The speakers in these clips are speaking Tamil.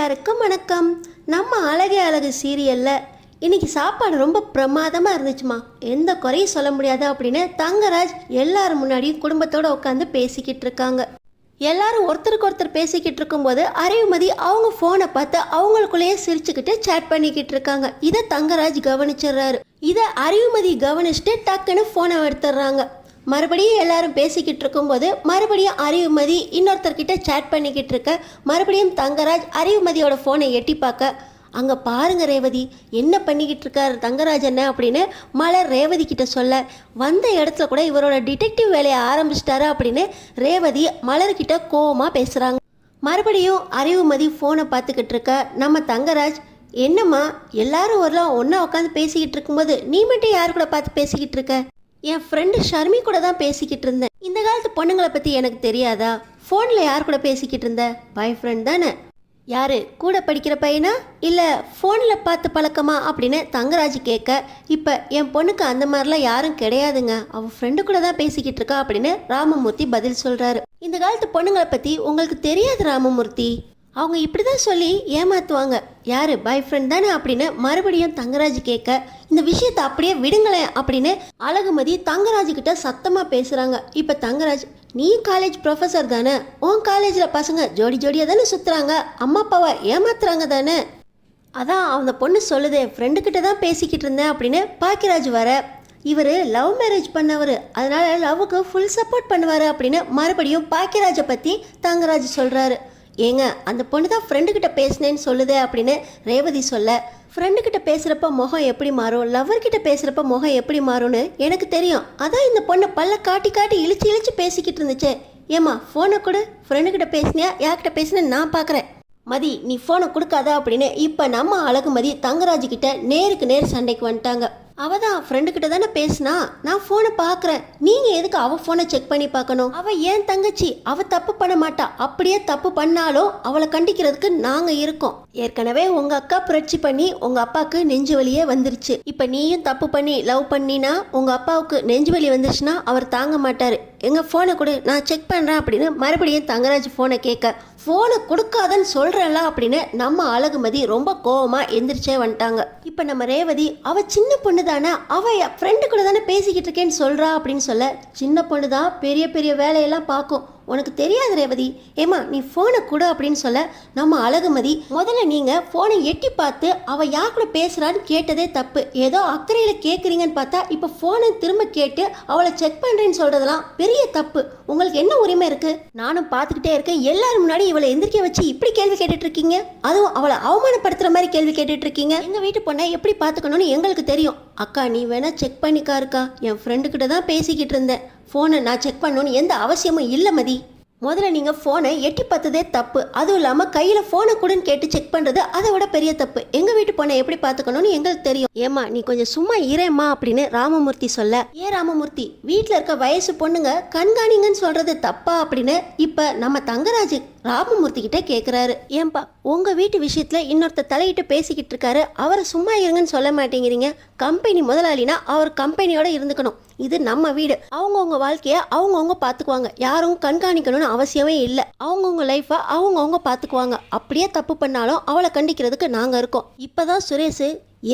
எல்லாருக்கும் வணக்கம். நம்ம அழகே அழகு சீரியல்ல இன்னைக்கு சாப்பாடு ரொம்ப பிரமாதமாக இருந்துச்சுமா, எந்த குறையும் சொல்ல முடியாது அப்படின்னு தங்கராஜ் எல்லாரும் முன்னாடியும் குடும்பத்தோடு உட்காந்து பேசிக்கிட்டு இருக்காங்க. எல்லாரும் ஒருத்தருக்கு ஒருத்தர் பேசிக்கிட்டு இருக்கும்போது அறிவுமதி அவங்க ஃபோனை பார்த்து அவங்களுக்குள்ளேயே சிரிச்சுக்கிட்டு சேட் பண்ணிக்கிட்டு இருக்காங்க. இதை தங்கராஜ் கவனிச்சிடுறாரு. இதை அறிவுமதி கவனிச்சுட்டு டக்குன்னு ஃபோனை எடுத்துடுறாங்க. மறுபடியும் எல்லாரும் பேசிக்கிட்டு இருக்கும்போது மறுபடியும் அறிவுமதி இன்னொருத்தர்கிட்ட சேட் பண்ணிக்கிட்டு இருக்க. மறுபடியும் தங்கராஜ் அறிவுமதியோட ஃபோனை எட்டி பார்க்க, அங்கே பாருங்க ரேவதி என்ன பண்ணிக்கிட்டு இருக்காரு தங்கராஜ் என்ன அப்படின்னு மலர் ரேவதி கிட்ட சொல்ல, வந்த இடத்துல கூட இவரோட டிடெக்டிவ் வேலையை ஆரம்பிச்சிட்டாரு அப்படின்னு ரேவதி மலர்கிட்ட கோவமாக பேசுகிறாங்க. மறுபடியும் அறிவுமதி ஃபோனை பார்த்துக்கிட்டு இருக்க. நம்ம தங்கராஜ், என்னம்மா எல்லாரும் வரலாம் ஒன்றா உட்காந்து பேசிக்கிட்டு இருக்கும்போது நீ மட்டும் யார் கூட பார்த்து பேசிக்கிட்டு இருக்க? என் ஃப்ரெண்டு ஷர்மி கூட தான் பேசிக்கிட்டு இருந்தேன். இந்த காலத்து பொண்ணுங்களை பற்றி எனக்கு தெரியாதா? ஃபோனில் யார் கூட பேசிக்கிட்டு இருந்த? பாய் ஃப்ரெண்ட் தானே? யார் கூட படிக்கிற பையனா இல்லை ஃபோனில் பார்த்து பழக்கமா அப்படின்னு தங்கராஜ் கேட்க, இப்போ என் பொண்ணுக்கு அந்த மாதிரிலாம் யாரும் கிடையாதுங்க, அவள் ஃப்ரெண்டு கூட தான் பேசிக்கிட்டு இருக்கா அப்படின்னு ராமமூர்த்தி பதில் சொல்கிறாரு. இந்த காலத்து பொண்ணுங்களை பற்றி உங்களுக்கு தெரியாது ராமமூர்த்தி, அவங்க இப்படி தான் சொல்லி ஏமாற்றுவாங்க. யார் பாய் ஃப்ரெண்ட் தானே அப்படின்னு மறுபடியும் தங்கராஜ் கேட்க, இந்த விஷயத்தை அப்படியே விடுங்களேன் அப்படின்னு அழகுமதி தங்கராஜ் கிட்ட சத்தமாக பேசுகிறாங்க. இப்போ தங்கராஜ், நீ காலேஜ் ப்ரொஃபஸர் தானே, உன் காலேஜில் பசங்க ஜோடி ஜோடியாக தானே சுற்றுறாங்க, அம்மா அப்பாவை ஏமாத்துறாங்க தானே, அதான் அந்த பொண்ணு சொல்லுதே ஃப்ரெண்டுக்கிட்ட தான் பேசிக்கிட்டு இருந்தேன் அப்படின்னு பாக்கியராஜ் வர, இவர் லவ் மேரேஜ் பண்ணவர், அதனால லவ்வுக்கு ஃபுல் சப்போர்ட் பண்ணுவார் அப்படின்னு மறுபடியும் பாக்கியராஜை பற்றி தங்கராஜ் சொல்கிறாரு. ஏங்க அந்த பொண்ணு தான் ஃப்ரெண்டுக்கிட்ட பேசினேன்னு சொல்லுதே அப்படின்னு ரேவதி சொல்ல, ஃப்ரெண்டுக்கிட்ட பேசுகிறப்ப முகம் எப்படி மாறும், லவ்வர்கிட்ட பேசுகிறப்ப முகம் எப்படி மாறும்னு எனக்கு தெரியும், அதான் இந்த பொண்ணை பல்ல காட்டி காட்டி இழிச்சு இழிச்சு பேசிக்கிட்டு இருந்துச்சே. ஏம்மா ஃபோனை கொடு, ஃப்ரெண்டுக்கிட்ட பேசினியா யார்கிட்ட பேசினேன்னு நான் பார்க்குறேன். மதி நீ ஃபோனை கொடுக்காதா அப்படின்னு இப்போ நம்ம அழகுமதி தங்கராஜுக்கிட்ட நேருக்கு நேர் சண்டைக்கு வந்துட்டாங்க. அவள் தான் ஃப்ரெண்டுக்கிட்ட தானே பேசினா, நான் ஃபோனை பார்க்குறேன், நீங்கள் எதுக்கு அவள் ஃபோனை செக் பண்ணி பார்க்கணும்? அவள் ஏன் தங்கச்சி, அவள் தப்பு பண்ண மாட்டா, அப்படியே தப்பு பண்ணாலும் அவளை கண்டிக்கிறதுக்கு நாங்கள் இருக்கோம். ஏற்கனவே உங்கள் அக்கா புரட்சி பண்ணி உங்கள் அப்பாவுக்கு நெஞ்சு வலியே வந்துருச்சு, இப்போ நீயும் தப்பு பண்ணி லவ் பண்ணினா உங்கள் அப்பாவுக்கு நெஞ்சு வலி வந்துருச்சுன்னா அவர் தாங்க மாட்டார். எங்கள் ஃபோனை கொடு நான் செக் பண்ணுறேன் அப்படின்னு மறுபடியும் தங்கராஜ் ஃபோனை கேட்க, ஃபோனை கொடுக்காதன்னு சொல்கிறேன்ல அப்படின்னு நம்ம அழகுமதி ரொம்ப கோவமாக எந்திரிச்சே வந்துட்டாங்க. இப்போ நம்ம ரேவதி, அவள் சின்ன பொண்ணு தானே, அவள் ஃப்ரெண்டு கூட தானே பேசிக்கிட்டு இருக்கேன்னு சொல்கிறா அப்படின்னு சொல்ல, சின்ன பொண்ணு தான் பெரிய பெரிய வேலையெல்லாம் பார்க்கும், உனக்கு தெரியாது ரேவதி, ஏமா நீ ஃபோனை கொடு அப்படின்னு சொல்ல, நம்ம அழகுமதி, முதல்ல நீங்கள் ஃபோனை எட்டி பார்த்து அவள் யார் கூட பேசுகிறான்னு கேட்டதே தப்பு, ஏதோ அக்கறையில் கேட்குறீங்கன்னு பார்த்தா இப்போ ஃபோனை திரும்ப கேட்டு அவளை செக் பண்ணுறேன்னு சொல்கிறதெல்லாம் பெரிய தப்பு. உங்களுக்கு என்ன உரிமை இருக்குது? நானும் பார்த்துக்கிட்டே இருக்கேன், எல்லாரும் முன்னாடி இவளை எந்திரிக்க வச்சு இப்படி கேள்வி கேட்டுட்டு இருக்கீங்க, அதுவும் அவளை அவமானப்படுத்துகிற மாதிரி கேள்வி கேட்டுட்டு இருக்கீங்க. எங்கள் வீட்டு பொண்ணை எப்படி பார்த்துக்கணும்னு எங்களுக்கு தெரியும். அக்கா நீ வேணா செக் பண்ணிக்கா இருக்கா, என் ஃப்ரெண்டுக்கிட்ட தான் பேசிக்கிட்டு இருந்தேன், ஃபோனை நான் செக் பண்ணணும்னு எந்த அவசியமும் இல்லை மதி. முதல்ல நீங்கள் ஃபோனை எட்டி பார்த்ததே தப்பு, அதுவும் இல்லாமல் கையில் ஃபோனை கூடன்னு கேட்டு செக் பண்ணுறது அதை விட பெரிய தப்பு. எங்கள் வீட்டு பொண்ணை எப்படி பார்த்துக்கணும்னு எங்களுக்கு தெரியும். ஏம்மா நீ கொஞ்சம் சும்மா இரேம்மா அப்படின்னு ராமமூர்த்தி சொல்ல, ஏன் ராமமூர்த்தி வீட்டில் இருக்க வயசு பொண்ணுங்க கண்காணிங்கன்னு சொல்கிறது தப்பா அப்படின்னு இப்போ நம்ம தங்கராஜ் ராமமூர்த்தி கிட்ட கேட்குறாரு. ஏன்பா உங்கள் வீட்டு விஷயத்தில் இன்னொருத்தர் தலையிட்டு பேசிக்கிட்டு இருக்காரு, அவரை சும்மா இருங்கன்னு சொல்ல மாட்டேங்கிறீங்க? கம்பெனி முதலாளினா அவர் கம்பெனியோட இருந்துக்கணும், இது நம்ம வீடு, அவங்கவுங்க வாழ்க்கையை அவங்கவுங்க பார்த்துக்குவாங்க, யாரும் கண்காணிக்கணும்னு அவசியமே இல்லை, அவங்கவுங்க லைஃப்பை அவங்கவுங்க பார்த்துக்குவாங்க, அப்படியே தப்பு பண்ணாலும் அவளை கண்டிக்கிறதுக்கு நாங்கள் இருக்கோம். இப்போ தான் சுரேஷ்,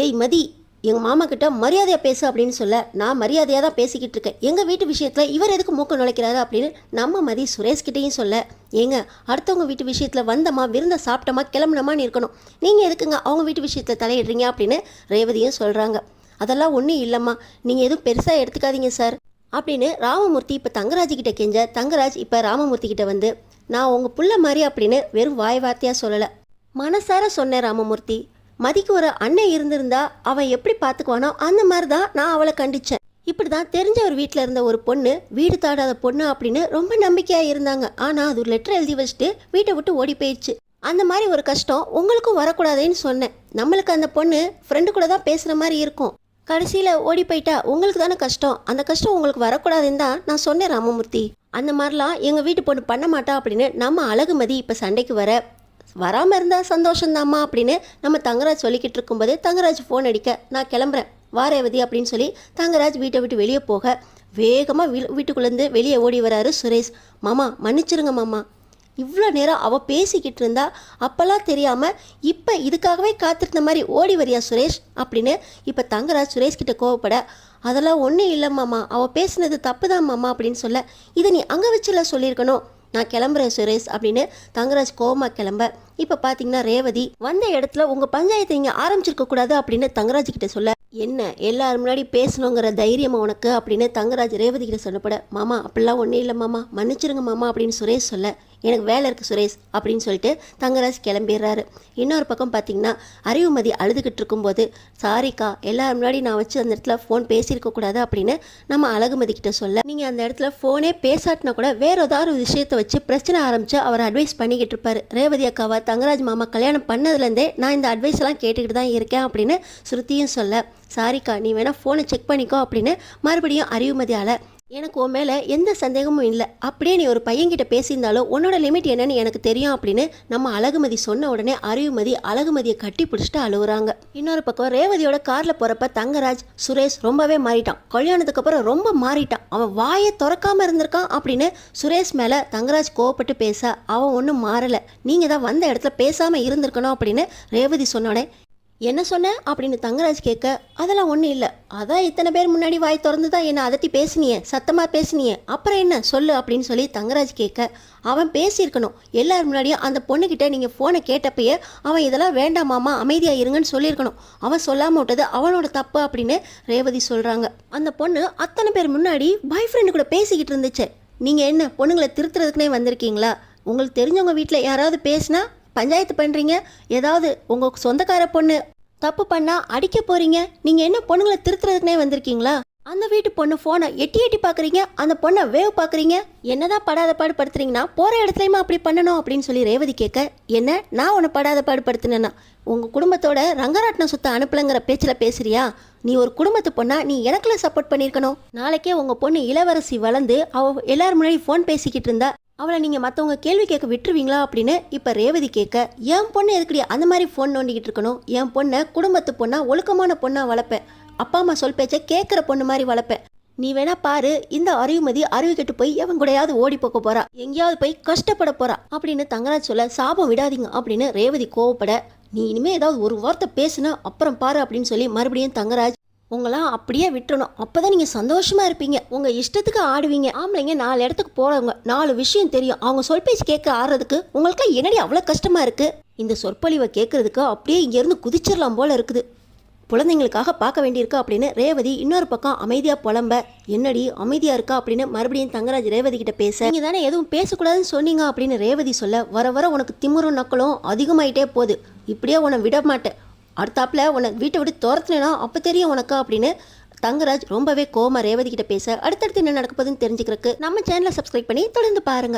ஏய் மதி எங்கள் மாமா கிட்ட மரியாதையாக பேசு அப்படின்னு சொல்ல, நான் மரியாதையாக தான் பேசிக்கிட்டு இருக்கேன், எங்கள் வீட்டு விஷயத்தில் இவர் எதுக்கு மூக்க நுழைக்கிறாரு அப்படின்னு நம்ம மதி சுரேஷ்கிட்டையும் சொல்ல, ஏங்க அடுத்தவங்க வீட்டு விஷயத்தில் வந்தமா விருந்த சாப்பிட்டமா கிளம்புனமான்னு இருக்கணும், நீங்கள் எதுக்குங்க அவங்க வீட்டு விஷயத்தில் தலையிடுறீங்க அப்படின்னு ரேவதியும் சொல்கிறாங்க. அதெல்லாம் ஒன்றும் இல்லைம்மா, நீங்கள் எதுவும் பெருசாக எடுத்துக்காதீங்க சார் அப்படின்னு ராமமூர்த்தி இப்போ தங்கராஜ்கிட்ட கெஞ்ச, தங்கராஜ் இப்போ ராமமூர்த்தி கிட்ட வந்து, நான் உங்கள் புள்ள மாதிரி அப்படின்னு வெறும் வாய் வார்த்தையாக சொல்லலை, மனசார சொன்னேன் ராமமூர்த்தி, மதிக்கு ஒரு அண்ணன் இருந்திருந்தா அவன் எப்படி பார்த்துக்குவானோ அந்த மாதிரி தான் நான் அவளை கண்டிச்சேன். இப்படி தான் தெரிஞ்ச ஒரு வீட்டில் இருந்த ஒரு பொண்ணு, வீடு தாடாத பொண்ணு அப்படின்னு ரொம்ப நம்பிக்கையாக இருந்தாங்க, ஆனால் அது ஒரு லெட்டர் எழுதி வச்சுட்டு வீட்டை விட்டு ஓடி போயிடுச்சு. அந்த மாதிரி ஒரு கஷ்டம் உங்களுக்கும் வரக்கூடாதுன்னு சொன்னேன். நம்மளுக்கு அந்த பொண்ணு ஃப்ரெண்டு கூட தான் பேசுகிற மாதிரி இருக்கும், கடைசியில் ஓடி போயிட்டா உங்களுக்கு தானே கஷ்டம், அந்த கஷ்டம் உங்களுக்கு வரக்கூடாதுன்னு தான் நான் சொன்னேன் ராமமூர்த்தி. அந்த மாதிரிலாம் எங்கள் வீட்டு பொண்ணு பண்ண மாட்டா அப்படின்னு நம்ம அழகுமதி இப்போ சண்டைக்கு வர, வராமல் இருந்தால் சந்தோஷந்தாம்மா அப்படின்னு நம்ம தங்கராஜ் சொல்லிக்கிட்டு இருக்கும்போது தங்கராஜ் ஃபோன் அடிக்க, நான் கிளம்புறேன் வாரேவதி அப்படின்னு சொல்லி தங்கராஜ் வீட்டை விட்டு வெளியே போக, வேகமாக வீட்டுக்குள்ளேருந்து வெளியே ஓடி வராரு சுரேஷ். மாமா மன்னிச்சிருங்க மாமா, இவ்வளோ நேரம் அவள் பேசிக்கிட்டு இருந்தா அப்போல்லாம் தெரியாமல் இப்போ இதுக்காகவே காத்திருந்த மாதிரி ஓடி வரியா சுரேஷ் அப்படின்னு இப்போ தங்கராஜ் சுரேஷ் கிட்ட கோவப்பட, அதெல்லாம் ஒன்றும் இல்லை மாமா, அவள் பேசுனது தப்பு தான் மாமா அப்படின்னு சொல்ல, இதை நீ அங்கே வச்சுல சொல்லியிருக்கணும், நான் கிளம்புறேன் சுரேஷ் அப்படின்னு தங்கராஜ் கோவமாக கிளம்ப, இப்போ பார்த்தீங்கன்னா ரேவதி வந்த இடத்துல உங்கள் பஞ்சாயத்தை இங்கே ஆரம்பிச்சிருக்க கூடாது அப்படின்னு தங்கராஜ் கிட்ட சொல்ல, என்ன எல்லாரும் முன்னாடி பேசணுங்கிற தைரியமா உனக்கு அப்படின்னு தங்கராஜ் ரேவதி கிட்ட சொல்லப்பட, மாமா அப்படிலாம் ஒன்றும் இல்லை மாமா, மன்னிச்சிருங்க மாமா அப்படின்னு சுரேஷ் சொல்ல, எனக்கு வேலை இருக்குது சுரேஷ் அப்படின்னு சொல்லிட்டு தங்கராஜ் கிளம்பிடுறாரு. இன்னொரு பக்கம் பார்த்தீங்கன்னா அறிவுமதி அழுதுகிட்டு இருக்கும்போது, சாரிக்கா எல்லாரும் முன்னாடி நான் வச்சு அந்த இடத்துல ஃபோன் பேசியிருக்க கூடாது அப்படின்னு நம்ம அழகுமதி கிட்ட சொல்ல, நீங்கள் அந்த இடத்துல ஃபோனே பேசாட்டினா கூட வேற ஏதாவது ஒரு விஷயத்தை வச்சு பிரச்சனை ஆரம்பிச்சு அவர் அட்வைஸ் பண்ணிக்கிட்டு இருப்பாரு. ரேவதி அக்காவை தங்கராஜ் மாமா கல்யாணம் பண்ணதுலேருந்தே நான் இந்த அட்வைஸ் எல்லாம் கேட்டுக்கிட்டு தான் இருக்கேன் அப்படின்னு ஸ்ருதியும் சொல்ல, சாரிக்கா நீ வேணா ஃபோனை செக் பண்ணிக்கோ அப்படின்னு மறுபடியும் அறிவுமதியால், எனக்கு உன் மேலே எந்த சந்தேகமும் இல்லை, அப்படியே நீ ஒரு பையன்கிட்ட பேசியிருந்தாலும் உன்னோட லிமிட் என்னன்னு எனக்கு தெரியும் அப்படின்னு நம்ம அழகுமதி சொன்ன உடனே அறிவுமதி அழகுமதியை கட்டி பிடிச்சிட்டு அழுகுறாங்க. இன்னொரு பக்கம் ரேவதியோட காரில் போகிறப்ப தங்கராஜ் சுரேஷ் ரொம்பவே மாறிட்டான், கல்யாணத்துக்கு அப்புறம் ரொம்ப மாறிட்டான், அவன் வாயை திறக்காம இருந்திருக்கான் அப்படின்னு சுரேஷ் மேலே தங்கராஜ் கோவப்பட்டு பேச, அவன் ஒன்றும் மாறலை, நீங்கள் தான் வந்த இடத்துல பேசாமல் இருந்திருக்கணும் அப்படின்னு ரேவதி சொன்னோடனே, என்ன சொன்ன அப்படின்னு தங்கராஜ் கேட்க, அதெல்லாம் ஒன்றும் இல்லை, அதான் இத்தனை பேர் முன்னாடி வாய் திறந்து தான் என்னை அதட்டி பேசினியே, சத்தமாக பேசினியே, அப்புறம் என்ன சொல்லு அப்படின்னு சொல்லி தங்கராஜ் கேட்க, அவன் பேசியிருக்கணும், எல்லாரும் முன்னாடியும் அந்த பொண்ணுக்கிட்ட நீங்கள் ஃபோனை கேட்டப்பயே அவன் இதெல்லாம் வேண்டாமாமா அமைதியாக இருங்கன்னு சொல்லியிருக்கணும், அவன் சொல்லாமல் விட்டது அவனோட தப்பு அப்படின்னு ரேவதி சொல்கிறாங்க. அந்த பொண்ணு அத்தனை பேர் முன்னாடி பாய் ஃப்ரெண்டு கூட பேசிக்கிட்டு இருந்துச்சு, நீங்கள் என்ன பொண்ணுங்களை திருத்துறதுக்குனே வந்திருக்கீங்களா? உங்களுக்கு தெரிஞ்சவங்க வீட்டில் யாராவது பேசினா பஞ்சாயத்து பண்ணுறீங்க, ஏதாவது உங்கள் சொந்தக்கார பொண்ணு தப்பு பண்ணால் அடிக்க போகிறீங்க, நீங்கள் என்ன பொண்ணுங்களை திருத்துறதுக்குனே வந்திருக்கீங்களா? அந்த வீட்டு பொண்ணு ஃபோனை எட்டி எட்டி பார்க்குறீங்க, அந்த பொண்ணை வேவ் பார்க்குறீங்க, என்னதான் படாத பாடு படுத்துறீங்கன்னா போகிற இடத்துலையுமா அப்படி பண்ணணும் அப்படின்னு சொல்லி ரேவதி கேட்க, என்ன நான் உன்னை படாத பாடு படுத்தினேன்னா உங்கள் குடும்பத்தோட ரங்கராட்டினம் சுத்த அனுப்பலைங்கிற பேச்சில் பேசுறியா? நீ ஒரு குடும்பத்து பொண்ணா நீ எனக்குள்ள சப்போர்ட் பண்ணியிருக்கணும். நாளைக்கே உங்கள் பொண்ணு இளவரசி வளர்ந்து அவள் எல்லாரும் முன்னாடி ஃபோன் பேசிக்கிட்டு இருந்தா அவளை நீங்கள் மற்றவங்க கேள்வி கேட்க விட்டுருவீங்களா அப்படின்னு இப்போ ரேவதி கேட்க, என் பொண்ணு எதுக்கடி அந்த மாதிரி ஃபோன் நோண்டிக்கிட்டு இருக்கணும், என் பொண்ணை குடும்பத்து பொண்ணா ஒழுக்கமான பொண்ணா வளர்ப்பேன், அப்பா அம்மா சொல் பேச்சை கேட்குற பொண்ணு மாதிரி வளர்ப்பேன், நீ வேணா பாரு இந்த அறிவுமதி அறிவு கெட்டு போய் எவன் கூடயாவது ஓடி போக்க போறா, எங்கேயாவது போய் கஷ்டப்பட போறா அப்படின்னு தங்கராஜ் சொல்ல, சாபம் விடாதீங்க அப்படின்னு ரேவதி கோவப்பட, நீ இனிமே ஏதாவது ஒரு வார்த்தை பேசுனா அப்புறம் பாரு அப்படின்னு சொல்லி மறுபடியும் தங்கராஜ், உங்களாம் அப்படியே விட்டுறணும், அப்போதான் நீங்கள் சந்தோஷமாக இருப்பீங்க, உங்கள் இஷ்டத்துக்கு ஆடுவீங்க, ஆம்பளைங்க 4 இடத்துக்கு போகிறவங்க 4 விஷயம் தெரியும், அவங்க சொல் பேச்சு கேட்க ஆடுறதுக்கு உங்களுக்கு என்னடி அவ்வளோ கஷ்டமாக இருக்குது, இந்த சொற்பொழிவை கேட்குறதுக்கு அப்படியே இங்கேருந்து குதிச்சிடலாம் போல இருக்குது, குழந்தைங்களுக்காக பார்க்க வேண்டியிருக்கா அப்படின்னு ரேவதி இன்னொரு பக்கம் அமைதியாக புலம்ப, என்னடி அமைதியாக இருக்கா அப்படின்னு மறுபடியும் தங்கராஜ் ரேவதி கிட்ட பேச, நீங்கள் தானே எதுவும் பேசக்கூடாதுன்னு சொன்னீங்க அப்படின்னு ரேவதி சொல்ல, வர வர உனக்கு திமிரும் நக்கலும் அதிகமாயிட்டே போகுது, இப்படியே உன்னை விட மாட்டேன், அடுத்தாப்புல உன்னை வீட்டை விட்டு துரத்துனா அப்போ தெரியும் உனக்கு அப்படின்னு தங்கராஜ் ரொம்பவே கோமா ரேவதி கிட்ட பேச, அடுத்தடுத்து என்ன நடக்க போகுதுன்னு தெரிஞ்சுக்கிறதுக்கு நம்ம சேனலை சப்ஸ்கிரைப் பண்ணி தொடர்ந்து பாருங்க.